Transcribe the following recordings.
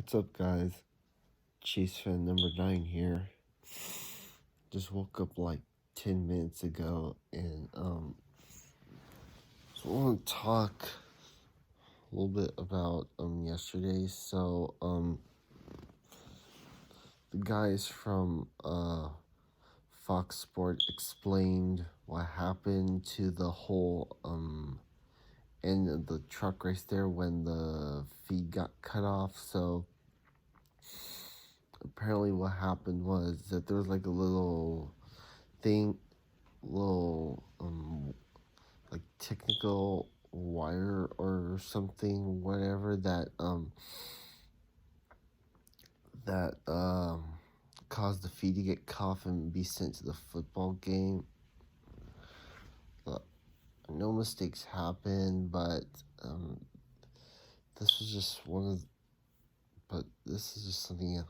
What's up, guys? Chase fan number 9 here. Just woke up like 10 minutes ago and so I want to talk a little bit about yesterday. The guys from Fox Sport explained what happened to the whole end of the truck race there when the feed got cut off. So apparently what happened was that there was like a little thing, little like technical wire or something, whatever that caused the feed to get cut off and be sent to the football game. No mistakes happened, but this was just this is just something I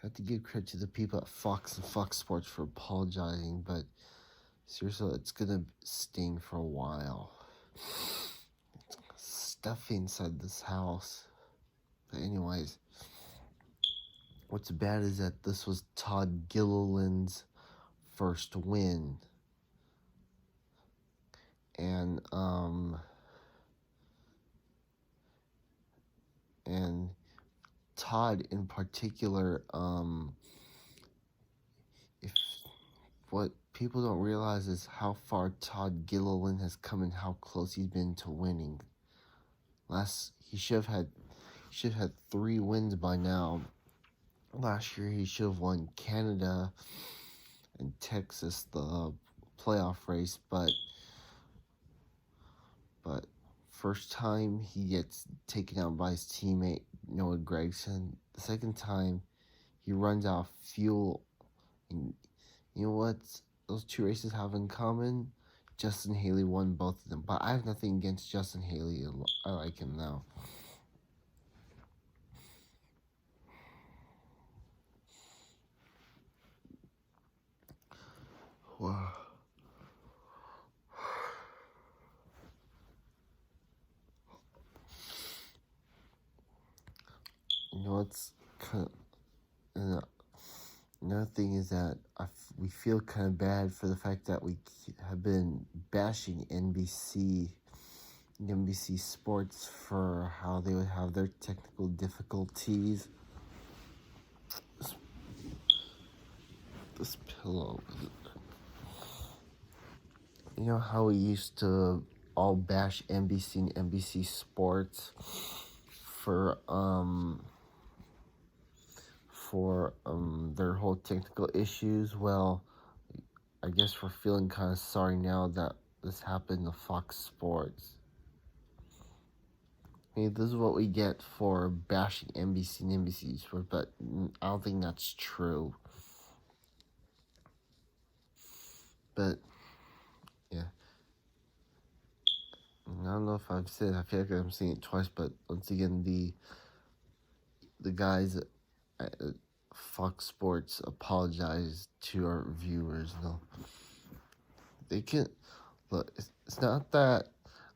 have to give credit to the people at Fox and Fox Sports for apologizing, but seriously, it's gonna sting for a while. Stuff inside this house. But anyways, what's bad is that this was Todd Gilliland's first win. And Todd in particular, if what people don't realize is how far Todd Gilliland has come and how close he's been to winning. He should have had 3 wins by now. Last year he should have won Canada and Texas the playoff race, but first time he gets taken out by his teammate Noah Gragson. The second time he runs out of fuel. And you know what those 2 races have in common? Justin Haley won both of them. But I have nothing against Justin Haley. I like him now. Wow. You know what's kind of, another thing is that we feel kind of bad for the fact that we have been bashing NBC Sports for how they would have their technical difficulties. This pillow. You know how we used to all bash NBC and NBC Sports for their whole technical issues? Well, I guess we're feeling kind of sorry now that this happened to Fox Sports. I mean, this is what we get for bashing NBC and NBC Sports, but I don't think that's true. But yeah, I don't know if I've said. I feel like I'm saying it twice, but once again, the guys at Fox Sports apologize to our viewers. No, they can look. It's not that.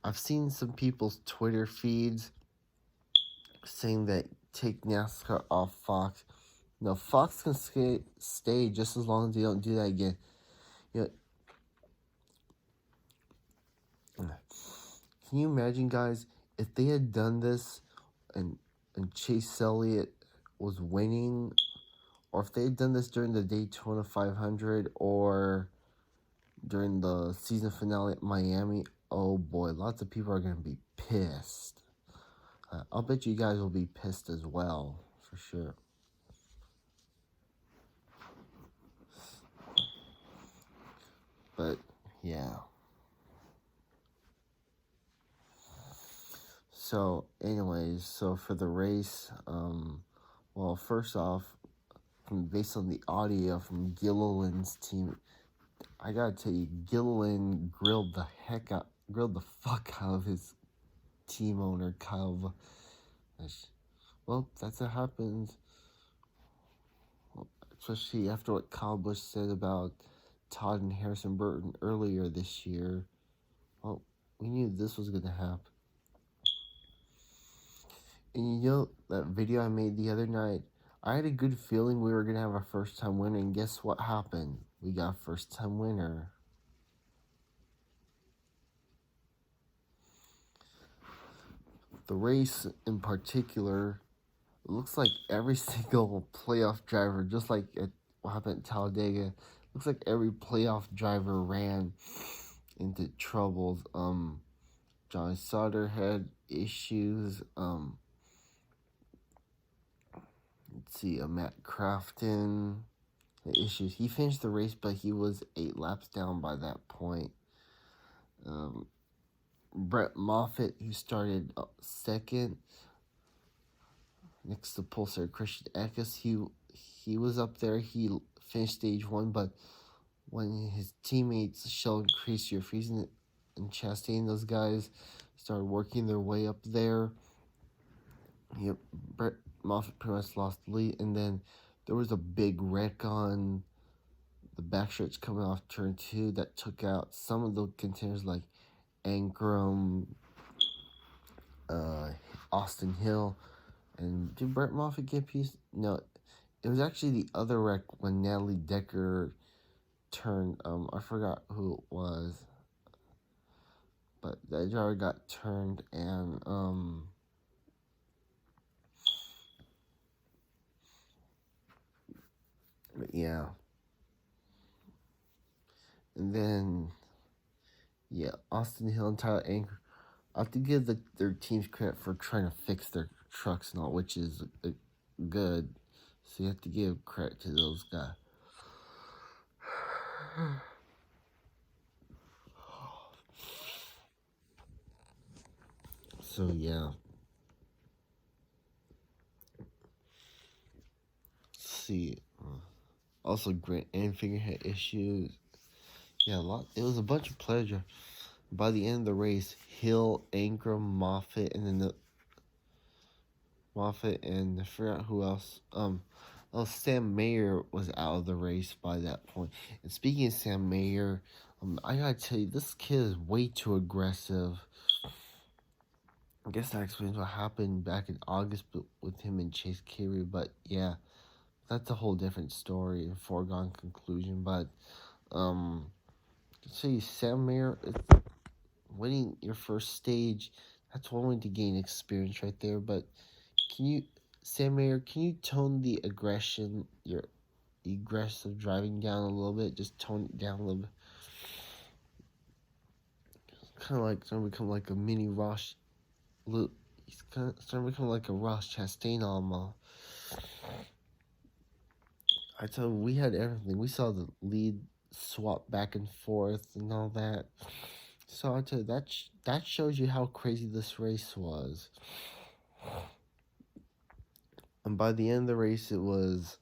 I've seen some people's Twitter feeds saying that take NASCAR off Fox. No, Fox can stay just as long as they don't do that again. You know, can you imagine, guys, if they had done this and Chase Elliott was winning, or if they had done this during the Daytona 500 or during the season finale at Miami, oh boy, lots of people are going to be pissed. I'll bet you guys will be pissed as well, for sure. But, yeah. So, anyways, so for the race, well, first off, based on the audio from Gilliland's team, I gotta tell you, Gilliland grilled the fuck out of his team owner, Kyle. Well, that's what happens. Especially after what Kyle Busch said about Todd and Harrison Burton earlier this year. Well, we knew this was gonna happen. And you know that video I made the other night? I had a good feeling we were gonna have a first time winner, and guess what happened? We got a first time winner. The race in particular, it looks like every single playoff driver, just like what happened at Talladega, looks like every playoff driver ran into troubles. John Sauter had issues. Let's see, Matt Crafton had issues. He finished the race, but he was 8 laps down by that point. Brett Moffitt, who started second next to Pulsar Christian Eckes, he was up there. He finished stage 1, but when his teammates Sheldon Creasy, Friesen, and Chastain, those guys started working their way up there, Brett Moffitt pretty much lost the lead, and then there was a big wreck on the backstretch coming off turn 2 that took out some of the contenders like Ankrum, Austin Hill, and did Brett Moffitt get piece? No, it was actually the other wreck when Natalie Decker turned. I forgot who it was, but that driver got turned, and but yeah, and then Austin Hill and Tyler Ankrum. I have to give their teams credit for trying to fix their trucks and all, which is good. So you have to give credit to those guys. So yeah. Let's see. Also, Grant Enfinger had issues. Yeah, a lot. It was a bunch of pleasure. By the end of the race, Hill, Ankrum, Moffitt, and then I forgot who else. Sam Mayer was out of the race by that point. And speaking of Sam Mayer, I gotta tell you, this kid is way too aggressive. I guess that explains what happened back in August with him and Chase Carey. But yeah, that's a whole different story and foregone conclusion. But see, Sam Mayer, winning your first stage, that's one way to gain experience right there. But Sam Mayer, can you tone the aggression, your aggressive driving down a little bit? Just tone it down a little bit. Kind of like starting to become like a mini Ross. He's kind of starting to become like a Ross Chastain almost. I tell you, we had everything. We saw the lead swap back and forth and all that. So I tell you, that shows you how crazy this race was. And by the end of the race, it was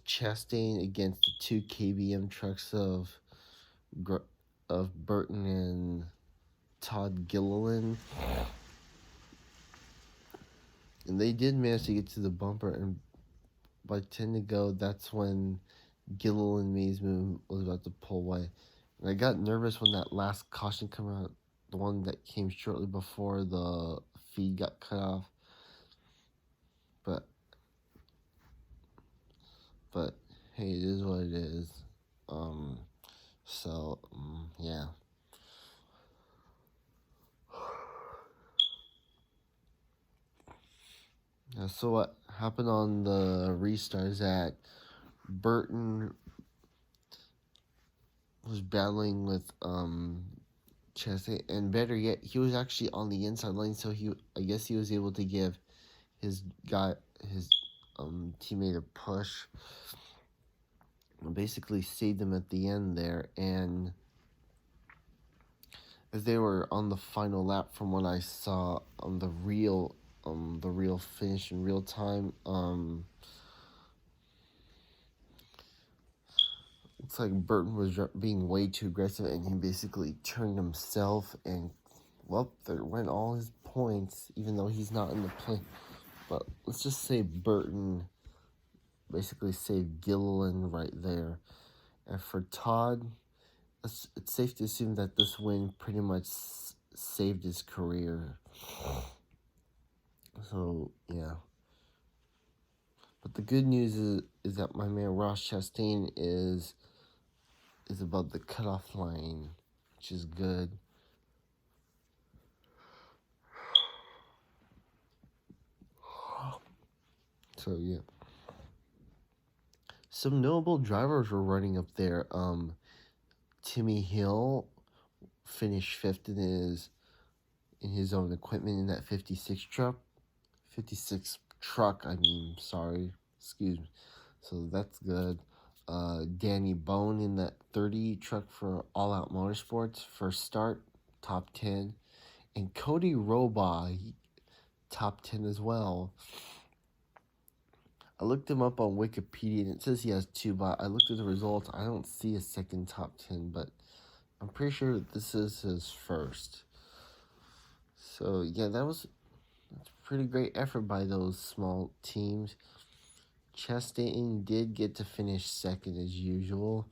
Chastain against the 2 KBM trucks of Burton and Todd Gilliland. And they did manage to get to the bumper, and by 10 to go, that's when Gilliland made his move, was about to pull away. And I got nervous when that last caution came out, the one that came shortly before the feed got cut off. But hey, it is what it is. Yeah. So what happened on the restart is that Burton was battling with Chastain, and better yet, he was actually on the inside lane, so I guess he was able to give his teammate a push, and basically saved them at the end there. And as they were on the final lap, from what I saw on the real finish in real time, looks like Burton was being way too aggressive, and he basically turned himself, and well, there went all his points, even though he's not in the play. But let's just say Burton basically saved Gilliland right there. And for Todd, it's safe to assume that this win pretty much saved his career. So yeah. But the good news is that my man Ross Chastain is above the cutoff line, which is good. So yeah. Some notable drivers were running up there. Timmy Hill finished fifth in his own equipment in that 56 truck. 56 truck, I mean, sorry. Excuse me. So that's good. Danny Bone in that 30 truck for All Out Motorsports, first start, top 10. And Cody Roba, top 10 as well. I looked him up on Wikipedia and it says he has 2, but I looked at the results. I don't see a second top 10, but I'm pretty sure this is his first. So yeah, that's a pretty great effort by those small teams. Chastain did get to finish second as usual.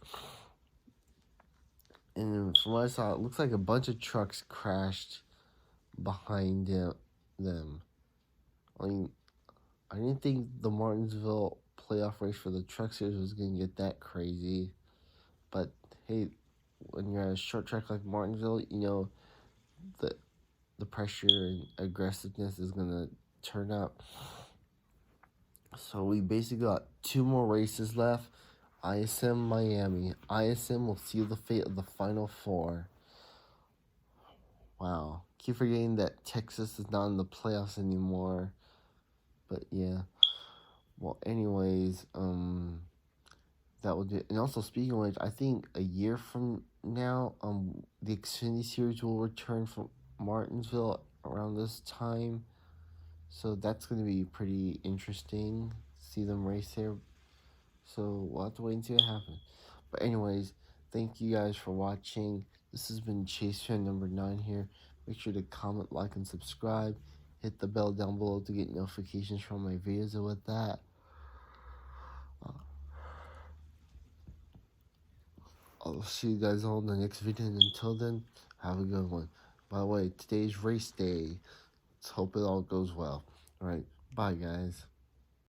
And from what I saw, it looks like a bunch of trucks crashed behind them. I mean, I didn't think the Martinsville playoff race for the Truck Series was going to get that crazy. But hey, when you're at a short track like Martinsville, you know, the pressure and aggressiveness is going to turn up. So we basically got 2 more races left. ISM Miami. ISM will seal the fate of the Final 4. Wow. Keep forgetting that Texas is not in the playoffs anymore. But yeah. Well, anyways, that will do it. And also, speaking of which, I think a year from now, the Xfinity Series will return from Martinsville around this time. So that's going to be pretty interesting. See them race there. So we'll have to wait and see what happens. But anyways, thank you guys for watching. This has been Chase Fan number 9 here. Make sure to comment, like, and subscribe. Hit the bell down below to get notifications from my videos. And with that, I'll see you guys all in the next video. And until then, have a good one. By the way, today's race day. Let's hope it all goes well. Alright, bye guys.